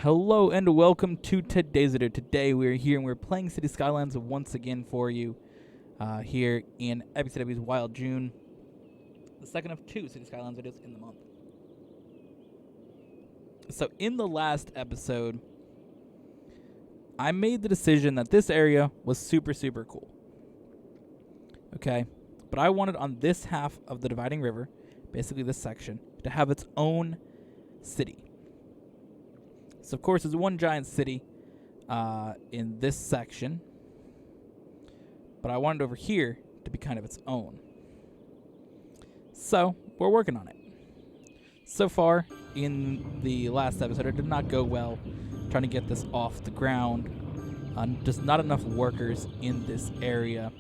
Hello and welcome to today's video. Today we're here and we're playing City Skylines once again for you here in EpicCW's Wild June, the second of two City Skylines videos in the month. So in the last episode, I made the decision that this area was super cool. Okay, but I wanted on this half of the dividing river, basically this section, to have its own city. So, of course, there's one giant city in this section, but I wanted over here to be kind of its own. So, we're working on it. So far, in the last episode, it did not go well trying to get this off the ground. Just not enough workers in this area.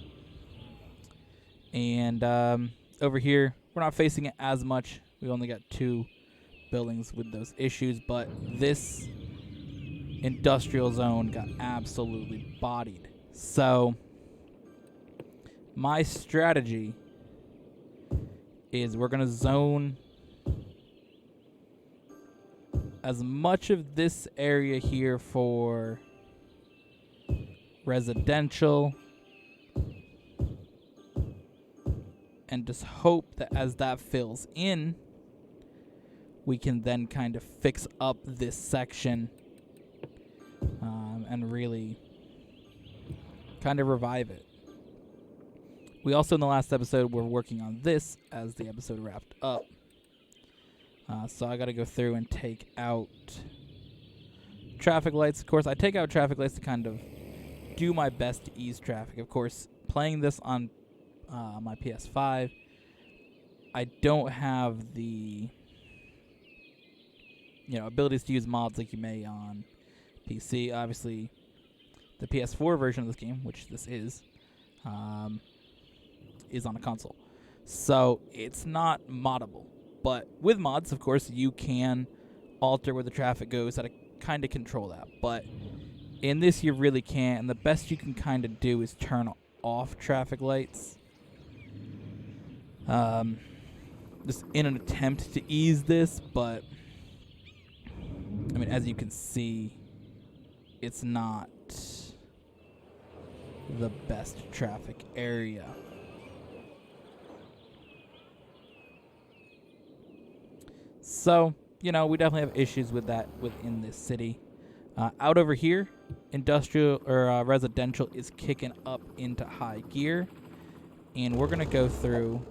And over here, we're not facing it as much. We only got 2 buildings with those issues, but this industrial zone got absolutely bodied. So my strategy is we're gonna zone as much of this area here for residential and just hope that as that fills in, we can then kind of fix up this section and really kind of revive it. We also, in the last episode, were working on this as the episode wrapped up. So I got to go through and take out traffic lights. Of course, I take out traffic lights to kind of do my best to ease traffic. Of course, playing this on my PS5, I don't have the abilities to use mods like you may on PC. Obviously, the PS4 version of this game, which this is on a console. So it's not moddable. But with mods, of course, you can alter where the traffic goes, how to kind of control that. But in this, you really can't. And the best you can kind of do is turn off traffic lights. Just in an attempt to ease this, but I mean, as you can see, it's not the best traffic area. So, we definitely have issues with that within this city. Out over here, industrial or residential is kicking up into high gear. And we're going to go through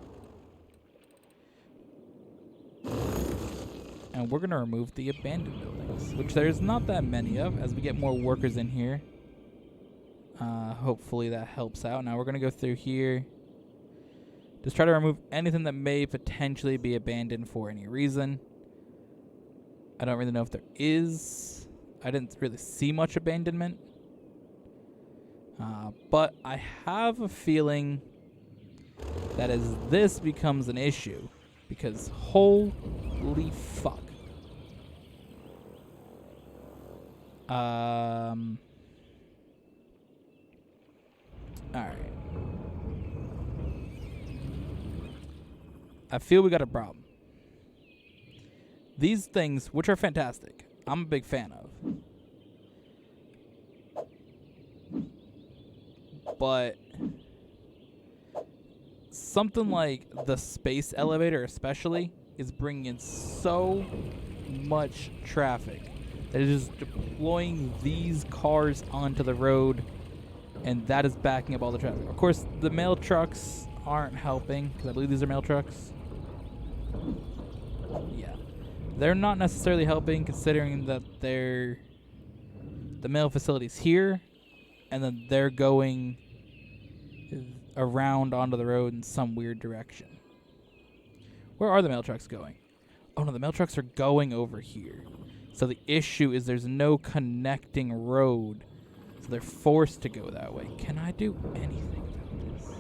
and we're going to remove the abandoned buildings, which there's not that many of as we get more workers in here. Hopefully that helps out. Now we're going to go through here. Just try to remove anything that may potentially be abandoned for any reason. I don't really know if there is. I didn't really see much abandonment. But I have a feeling that as this becomes an issue, because holy fuck. Alright. I feel we got a problem. These things, which are fantastic, I'm a big fan of. But something like the space elevator especially is bringing in so much traffic that it is deploying these cars onto the road, and that is backing up all the traffic. Of course, the mail trucks aren't helping, because I believe these are mail trucks. Yeah. They're not necessarily helping, considering that the mail facility's here, and then they're going around onto the road in some weird direction. Where are the mail trucks going? Oh no, the mail trucks are going over here. So the issue is there's no connecting road, so they're forced to go that way. Can I do anything about this?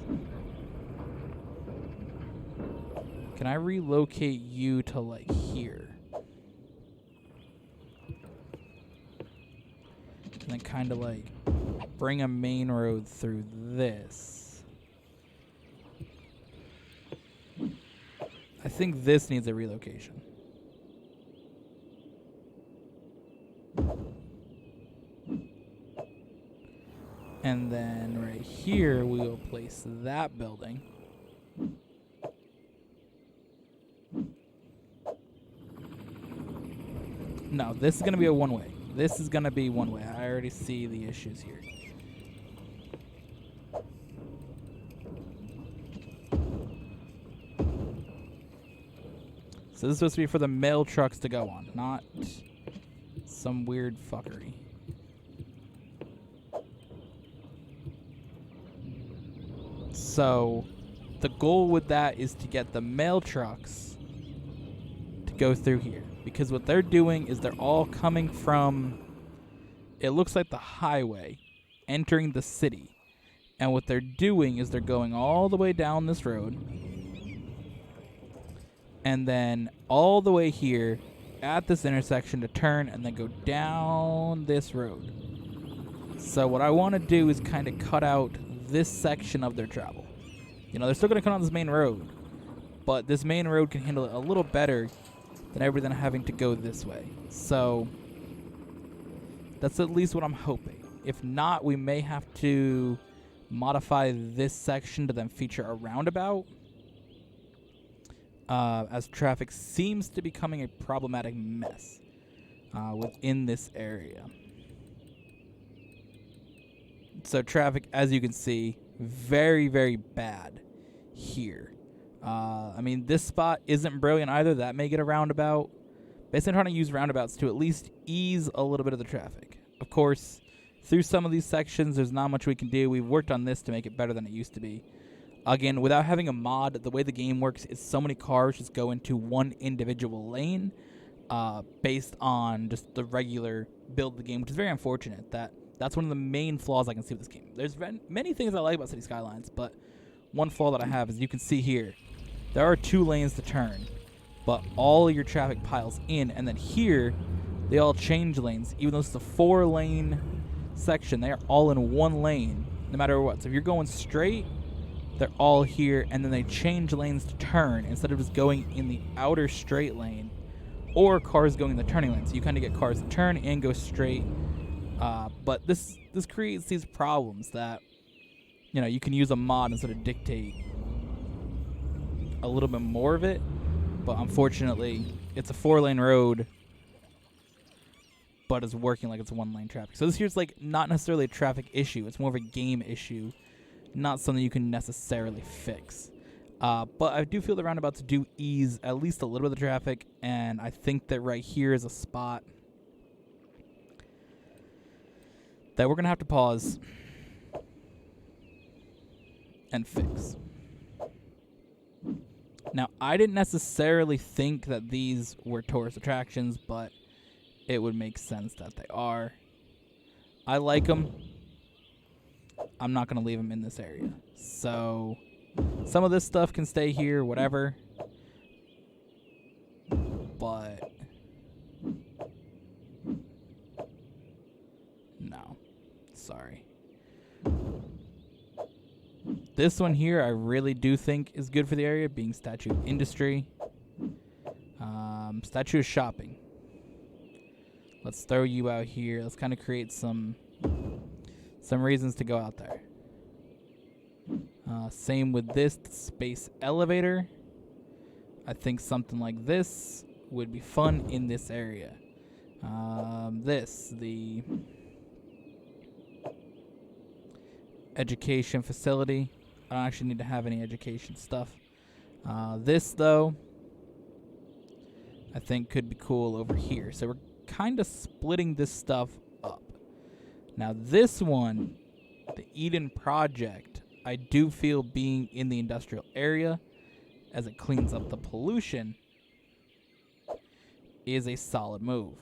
Can I relocate you to like here? And then kind of like bring a main road through this. I think this needs a relocation. And then right here, we will place that building. No, this is going to be a one-way. This is going to be one-way. I already see the issues here. So this is supposed to be for the mail trucks to go on, not some weird fuckery. So the goal with that is to get the mail trucks to go through here. Because what they're doing is they're all coming from, it looks like the highway, entering the city. And what they're doing is they're going all the way down this road. And then all the way here at this intersection to turn and then go down this road. So what I want to do is kind of cut out this section of their travel. You know, they're still going to come on this main road, but this main road can handle it a little better than everything having to go this way. So that's at least what I'm hoping. If not, we may have to modify this section to then feature a roundabout, as traffic seems to be becoming a problematic mess within this area. So traffic, as you can see, very, very bad here. I mean, this spot isn't brilliant either. That may get a roundabout. Basically, I'm trying to use roundabouts to at least ease a little bit of the traffic. Of course, through some of these sections, there's not much we can do. We've worked on this to make it better than it used to be. Again, without having a mod, the way the game works is so many cars just go into one individual lane based on just the regular build of the game, which is very unfortunate. That's one of the main flaws I can see with this game. There's many things I like about City Skylines, but one flaw that I have is you can see here, there are 2 lanes to turn, but all of your traffic piles in, and then here, they all change lanes. Even though it's a 4-lane section, they are all in one lane, no matter what. So if you're going straight, they're all here, and then they change lanes to turn instead of just going in the outer straight lane, or cars going in the turning lane. So you kind of get cars to turn and go straight. But this creates these problems that, you know, you can use a mod and sort of dictate a little bit more of it. But unfortunately, it's a 4-lane road, but it's working like it's 1-lane traffic. So this here's like not necessarily a traffic issue. It's more of a game issue, not something you can necessarily fix. But I do feel the roundabouts do ease at least a little bit of the traffic, and I think that right here is a spot that we're going to have to pause and fix. Now, I didn't necessarily think that these were tourist attractions, but it would make sense that they are. I like them. I'm not going to leave them in this area. So some of this stuff can stay here, whatever. But no. Sorry. This one here I really do think is good for the area, being statue of industry. Statue of shopping. Let's throw you out here. Let's kind of create some reasons to go out there. Same with this space elevator. I think something like this would be fun in this area. The education facility. I don't actually need to have any education stuff. This, though, I think could be cool over here. So we're kind of splitting this stuff up. Now, this one, the Eden Project, I do feel being in the industrial area, as it cleans up the pollution, is a solid move.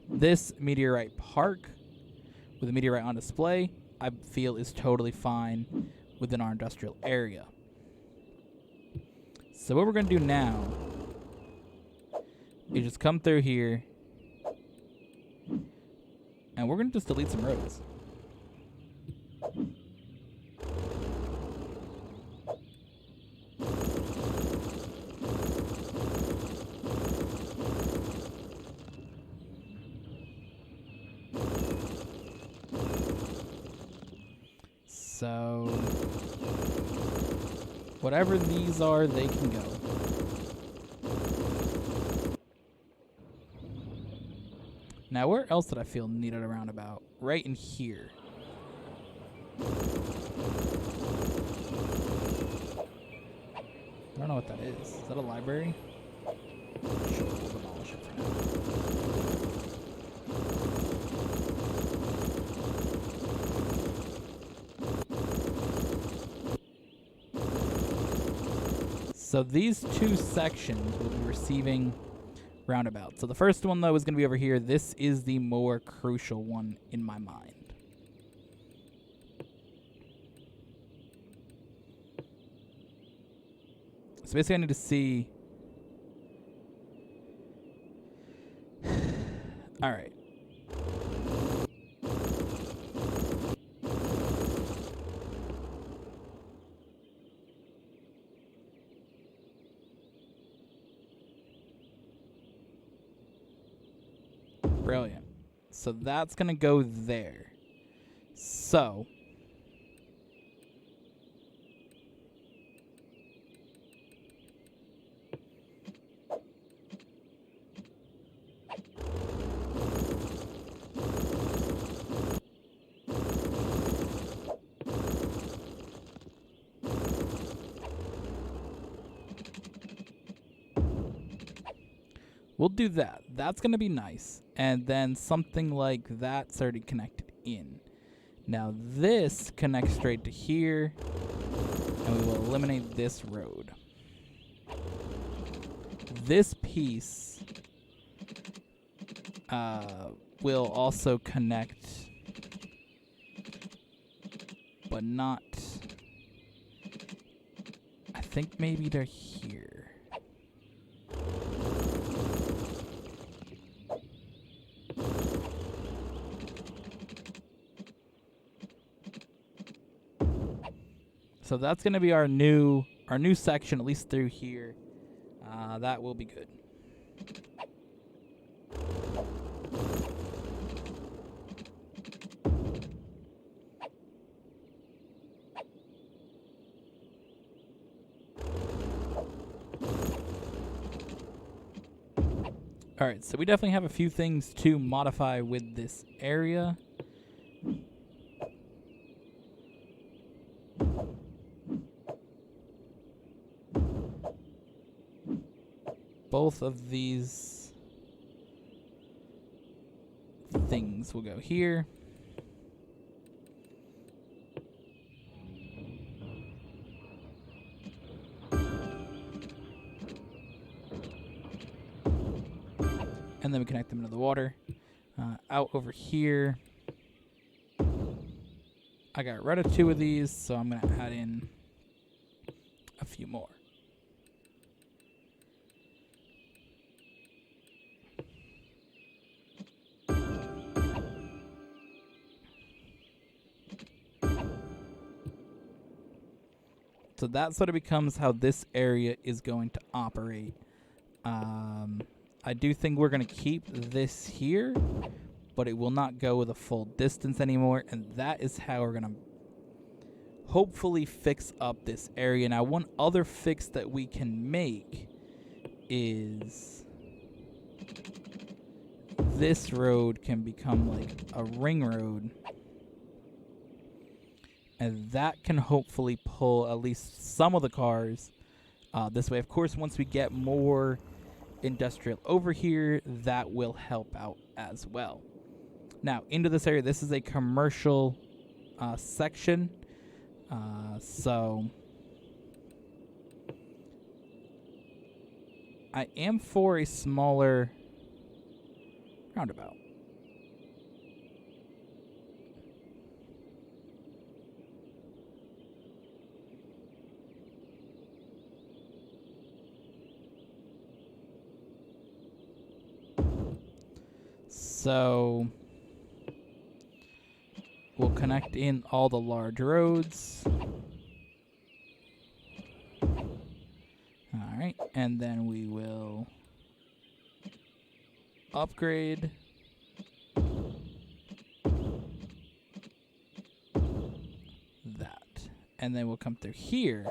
This Meteorite Park, with a meteorite on display, I feel is totally fine within our industrial area. So what we're going to do now is just come through here, and we're going to just delete some roads. So whatever these are, they can go. Now, where else did I feel needed a roundabout? Right in here. I don't know what that is. Is that a library? Sure, we'll demolish it for now. So these two sections will be receiving roundabouts. So the first one, though, is going to be over here. This is the more crucial one in my mind. So basically I need to see... Alright. Brilliant. So that's going to go there. So... we'll do that. That's going to be nice. And then something like that's already connected in. Now this connects straight to here. And we will eliminate this road. This piece will also connect, but not... I think maybe they're here. So that's going to be our new section, at least through here. That will be good. All right, so we definitely have a few things to modify with this area. Both of these things will go here. And then we connect them into the water. Out over here, I got rid of 2 of these, so I'm going to add in a few more. So that sort of becomes how this area is going to operate. I do think we're going to keep this here, but it will not go the full distance anymore. And that is how we're going to hopefully fix up this area. Now, one other fix that we can make is this road can become like a ring road. And that can hopefully pull at least some of the cars this way. Of course, once we get more industrial over here, that will help out as well. Now, into this area, this is a commercial section. So I am for a smaller roundabout. So we'll connect in all the large roads. All right, and then we will upgrade that. And then we'll come through here.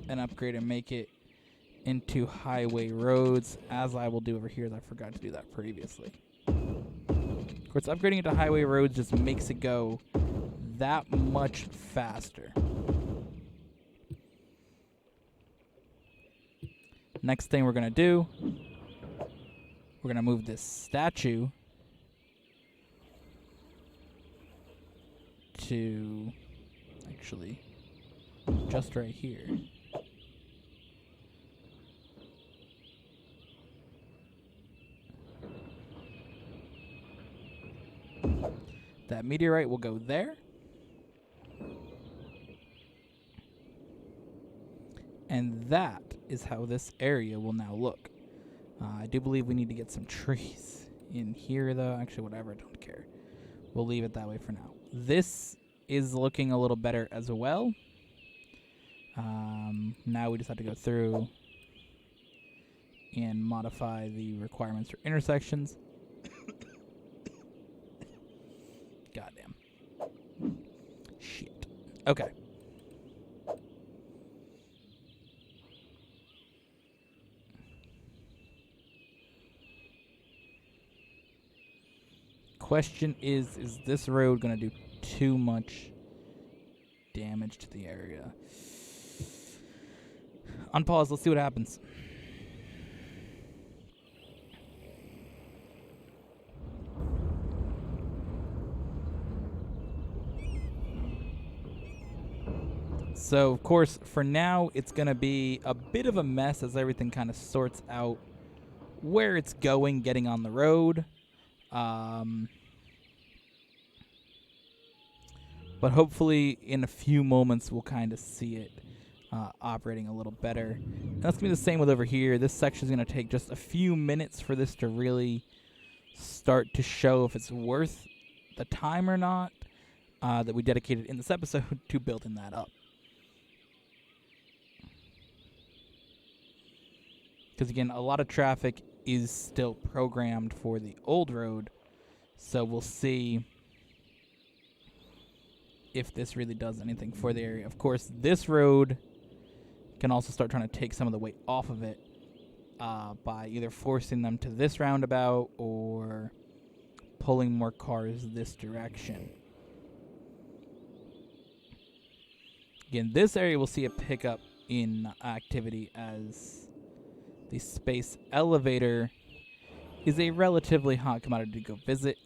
And upgrade and make it into highway roads, as I will do over here. I forgot to do that previously. Of course, upgrading it to highway roads just makes it go that much faster. Next thing we're going to do, we're going to move this statue to actually just right here. That meteorite will go there. And that is how this area will now look. I do believe we need to get some trees in here, though. Actually, whatever, I don't care. We'll leave it that way for now. This is looking a little better as well. Now we just have to go through and modify the requirements for intersections. Goddamn. Shit. Okay. Question is this road going to do too much damage to the area? Unpause, let's see what happens. So, of course, for now, it's going to be a bit of a mess as everything kind of sorts out where it's going, getting on the road. But hopefully, in a few moments, we'll kind of see it operating a little better. And that's going to be the same with over here. This section is going to take just a few minutes for this to really start to show if it's worth the time or not that we dedicated in this episode to building that up. Because, again, a lot of traffic is still programmed for the old road. So we'll see if this really does anything for the area. Of course, this road can also start trying to take some of the weight off of it by either forcing them to this roundabout or pulling more cars this direction. Again, this area will see a pickup in activity as the space elevator is a relatively hot commodity to go visit.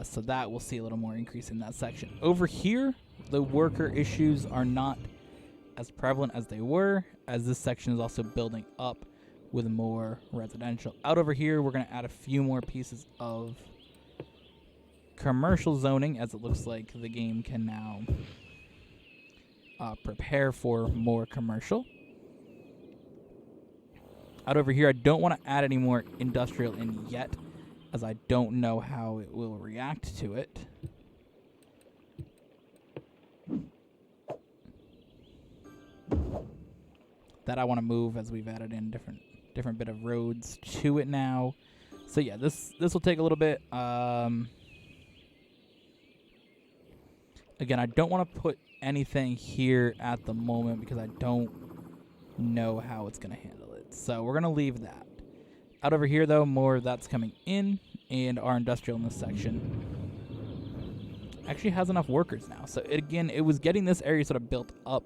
So that we'll see a little more increase in that section. Over here, the worker issues are not as prevalent as they were, as this section is also building up with more residential. Out over here, we're going to add a few more pieces of commercial zoning, as it looks like the game can now prepare for more commercial. Out over here, I don't want to add any more industrial in yet, as I don't know how it will react to it. That I want to move, as we've added in different bit of roads to it now. So yeah, this will take a little bit. Again, I don't want to put anything here at the moment because I don't know how it's going to handle it. So we're going to leave that. Out over here, though, more of that's coming in, and our industrial in this section actually has enough workers now. So it was getting this area sort of built up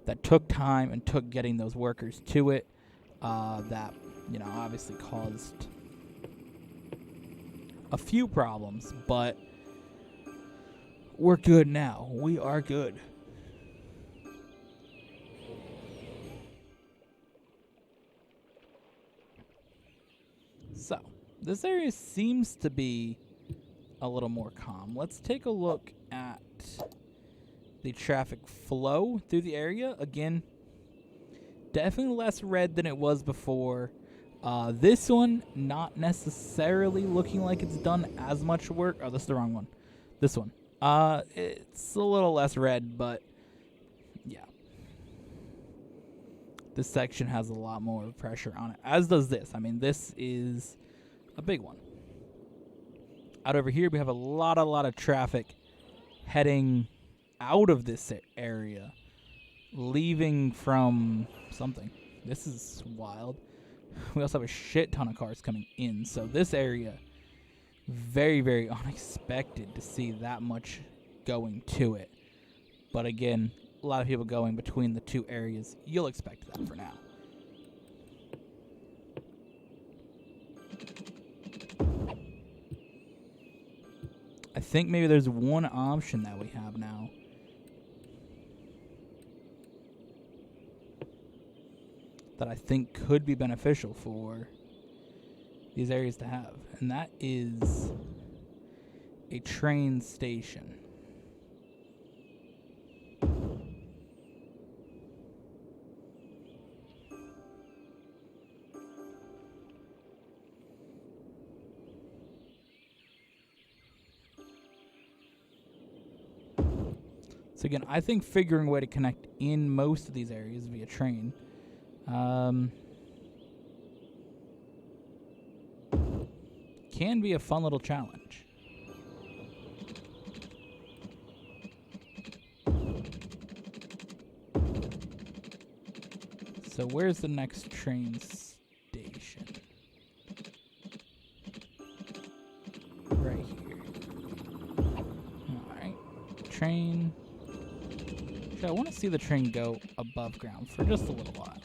that took time and took getting those workers to it that, obviously caused a few problems, but we're good now. We are good. So, this area seems to be a little more calm. Let's take a look at the traffic flow through the area. Again, definitely less red than it was before. This one, not necessarily looking like it's done as much work. Oh, this is the wrong one. This one. It's a little less red, but yeah. this section has a lot more pressure on it, as does this. I mean, this is a big one. Out over here, we have a lot of traffic heading out of this area, leaving from something. This is wild. We also have a shit ton of cars coming in, so this area, very, very unexpected to see that much going to it. But again, a lot of people going between the two areas. You'll expect that for now. I think maybe there's one option that we have now. That I think could be beneficial for these areas to have. And that is a train station. So again, I think figuring a way to connect in most of these areas via train can be a fun little challenge. So where's the next train station? Right here. Alright. Train. Actually, I want to see the train go above ground for just a little while.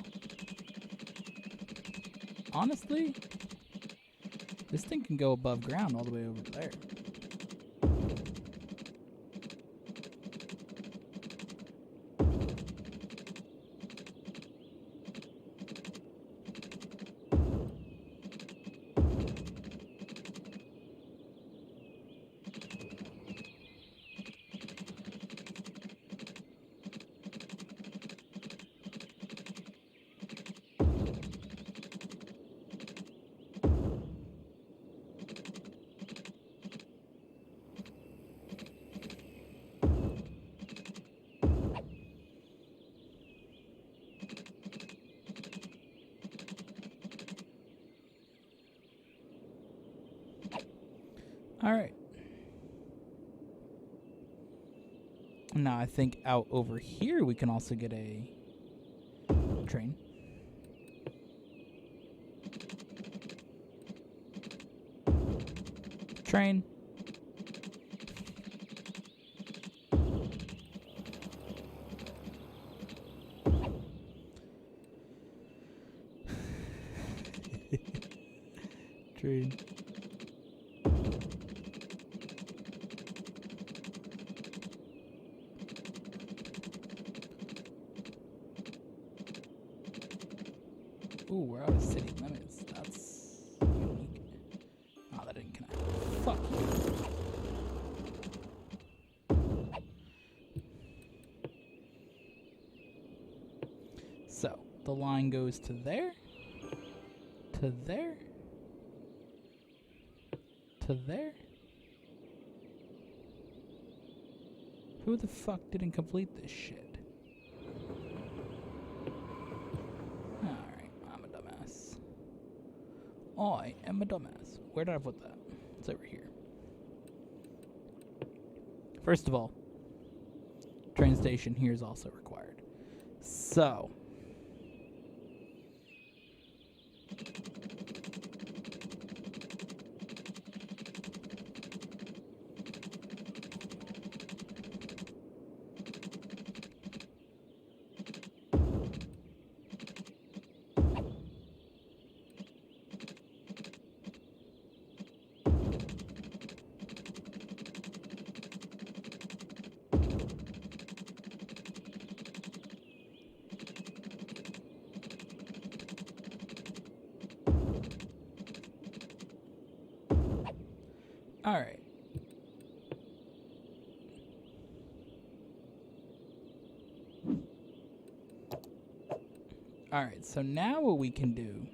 Honestly, this thing can go above ground all the way over there. Alright. Now I think out over here we can also get a train. Train. Train. Ooh, we're out of city limits. That's unique. Oh, that didn't connect. Fuck you. So, the line goes to there, to there, to there. Who the fuck didn't complete this shit? I am a dumbass. Where did I put that? It's over here. First of all, train station here is also required. So, all right. All right, so now what we can do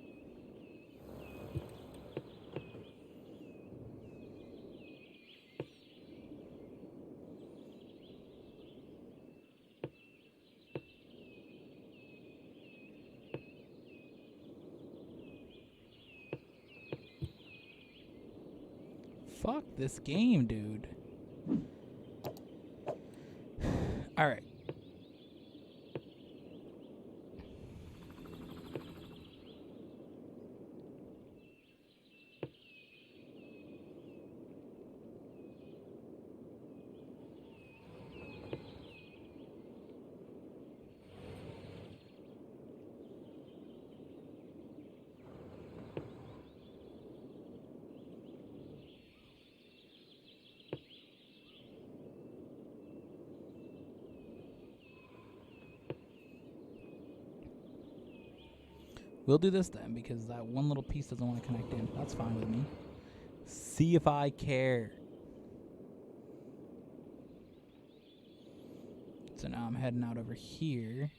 Fuck this game, dude. Alright. We'll do this then, because that one little piece doesn't want to connect in. That's fine with me. See if I care. So now I'm heading out over here.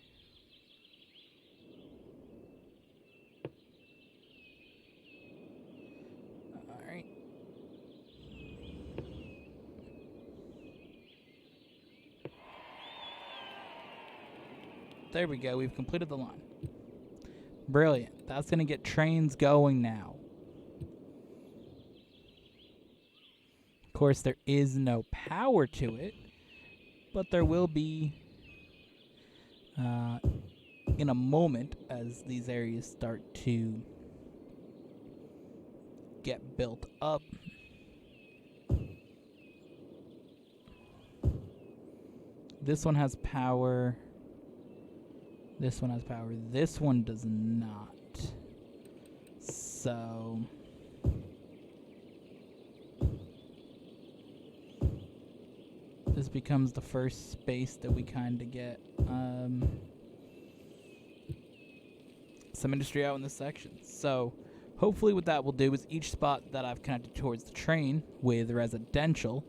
Alright. There we go. We've completed the line. Brilliant. That's going to get trains going now. Of course, there is no power to it, but there will be in a moment as these areas start to get built up. This one has power. This one has power. This one does not. So this becomes the first space that we kind of get some industry out in this section. So hopefully what that will do is each spot that I've connected towards the train with residential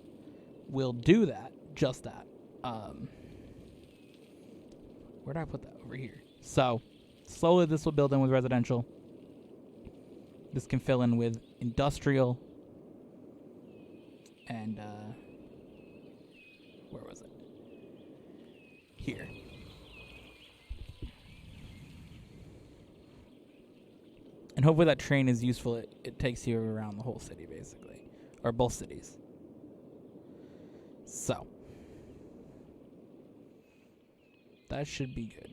will do that, just that. Where did I put that? Over here. So slowly this will build in with residential. This can fill in with industrial. And where was it? Here. And hopefully that train is useful. It takes you around the whole city, basically. Or both cities. So that should be good.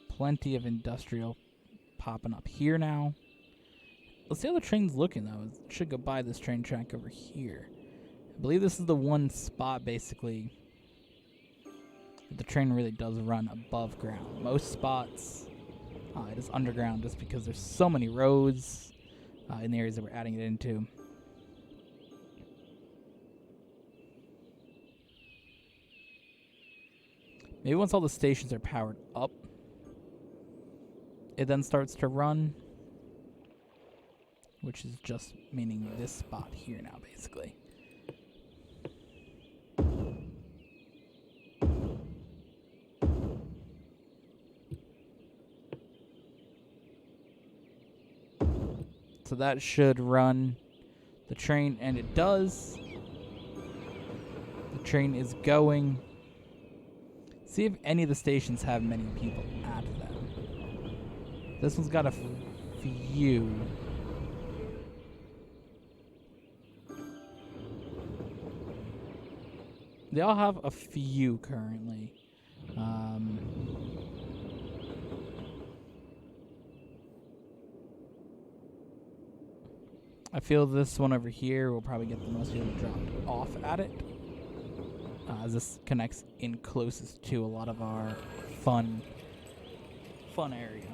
Plenty of industrial popping up here now. Let's see how the train's looking, though. It should go by this train track over here. I believe this is the one spot, basically, that the train really does run above ground. Most spots, it is underground just because there's so many roads in the areas that we're adding it into. Maybe once all the stations are powered up, it then starts to run, which is just meaning this spot here now, basically. So that should run the train, and it does. The train is going. See if any of the stations have many people at them. This one's got a few. They all have a few currently. I feel this one over here will probably get the most people dropped off at it, as this connects in closest to a lot of our fun area.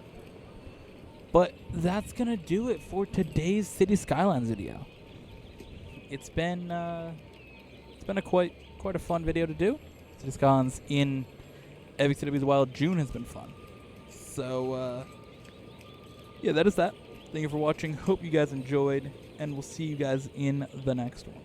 But that's gonna do it for today's City Skylines video. It's been a quite a fun video to do. City Skylines in Epic City of Wild June has been fun. So yeah, that is that. Thank you for watching. Hope you guys enjoyed, and we'll see you guys in the next one.